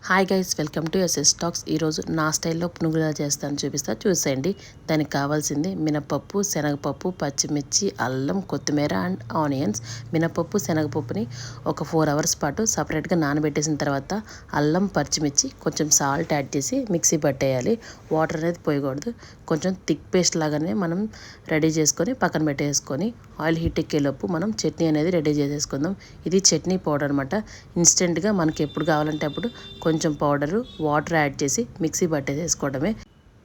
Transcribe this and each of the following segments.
Hi guys, welcome to SS Talks. ఈరోజు నా స్టైల్లో పునుగులు ఎలా చేస్తాను చూసేయండి. దానికి కావాల్సింది మినపప్పు, శనగపప్పు, పచ్చిమిర్చి, అల్లం, కొత్తిమీర అండ్ ఆనియన్స్. మినపప్పు, శనగపప్పుని ఒక 4 అవర్స్ పాటు సపరేట్గా నానబెట్టేసిన తర్వాత అల్లం, పచ్చిమిర్చి, కొంచెం సాల్ట్ యాడ్ చేసి మిక్సీ పట్టేయాలి. వాటర్ అనేది పోయకూడదు. కొంచెం థిక్ పేస్ట్ లాగానే మనం రెడీ చేసుకొని పక్కన పెట్టేసుకొని ఆయిల్ హీట్ ఎక్కేలోపు మనం చట్నీ అనేది రెడీ చేసేసుకుందాం. ఇది చట్నీ పౌడర్ అనమాట. ఇన్స్టెంట్గా మనకి ఎప్పుడు కావాలంటే అప్పుడు కొంచెం పౌడరు, వాటర్ యాడ్ చేసి మిక్సీ పట్టేసేసుకోవడమే.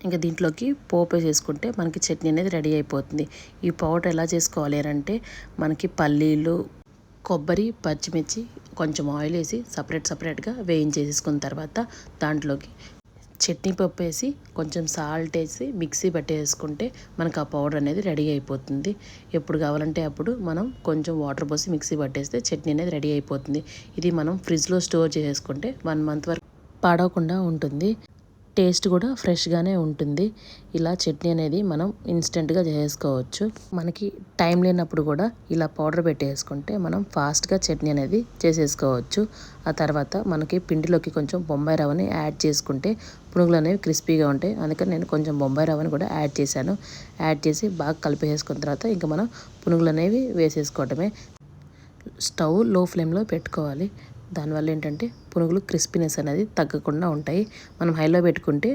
ఇంకా దీంట్లోకి పోపు వేసేసుకుంటే మనకి చట్నీ అనేది రెడీ అయిపోతుంది. ఈ పౌడర్ ఎలా చేసుకోవాలి అంటే మనకి పల్లీలు, కొబ్బరి, పచ్చిమిర్చి, కొంచెం ఆయిల్ వేసి సపరేట్గా వేయించేసుకున్న తర్వాత దాంట్లోకి చట్నీ పప్పు వేసి కొంచెం సాల్ట్ వేసి మిక్సీ పట్టేసుకుంటే మనకు ఆ పౌడర్ అనేది రెడీ అయిపోతుంది. ఎప్పుడు కావాలంటే అప్పుడు మనం కొంచెం వాటర్ పోసి మిక్సీ పట్టేస్తే చట్నీ అనేది రెడీ అయిపోతుంది. ఇది మనం ఫ్రిడ్జ్లో స్టోర్ చేసుకుంటే 1 మంత్ వరకు పాడవకుండా ఉంటుంది. టేస్ట్ కూడా ఫ్రెష్గానే ఉంటుంది. ఇలా చట్నీ అనేది మనం ఇన్స్టెంట్గా చేసుకోవచ్చు. మనకి టైం లేనప్పుడు కూడా ఇలా పౌడర్ పెట్టేసుకుంటే మనం ఫాస్ట్గా చట్నీ అనేది చేసేసుకోవచ్చు. ఆ తర్వాత మనకి పిండిలోకి కొంచెం బొంబాయి రవ్వని యాడ్ చేసుకుంటే పునుగులు అనేవి క్రిస్పీగా ఉంటాయి. అందుకని నేను కొంచెం బొంబాయి రవ్వని కూడా యాడ్ చేశాను. యాడ్ చేసి బాగా కలిపేసుకున్న తర్వాత ఇంకా మనం పునుగులు అనేవి వేసేసుకోవటమే. స్టవ్ లో ఫ్లేమ్లో పెట్టుకోవాలి. దానివల్ల ఏంటంటే పునుగులు క్రిస్పీనెస్ అనేది తగ్గకుండా ఉంటాయి. మనం హైలో పెట్టుకుంటే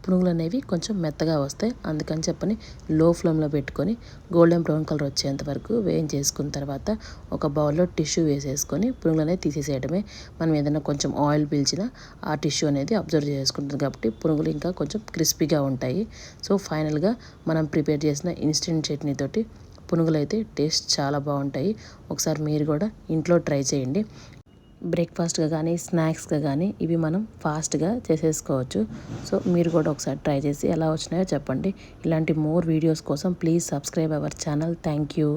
పునుగులు అనేవి కొంచెం మెత్తగా వస్తాయి. అందుకని చెప్పని లో ఫ్లేమ్లో పెట్టుకొని గోల్డెన్ బ్రౌన్ కలర్ వచ్చేంత వరకు వేయించేసుకున్న తర్వాత ఒక బౌల్లో టిష్యూ వేసేసుకొని పునుగులు అనేది తీసేసేయడమే. మనం ఏదైనా కొంచెం ఆయిల్ పీల్చినా ఆ టిష్యూ అనేది అబ్జర్వ్ చేసుకుంటుంది కాబట్టి పునుగులు ఇంకా కొంచెం క్రిస్పీగా ఉంటాయి. సో ఫైనల్గా మనం ప్రిపేర్ చేసిన ఇన్స్టెంట్ చట్నీతోటి పునుగులు అయితే టేస్ట్ చాలా బాగుంటాయి. ఒకసారి మీరు కూడా ఇంట్లో ట్రై చేయండి. బ్రేక్ఫాస్ట్గా కానీ స్నాక్స్గా కానీ ఇవి మనం ఫాస్ట్గా చేసేసుకోవచ్చు. సో మీరు కూడా ఒకసారి ట్రై చేసి ఎలా వచ్చినాయో చెప్పండి. ఇలాంటి మోర్ వీడియోస్ కోసం please subscribe our channel. Thank you.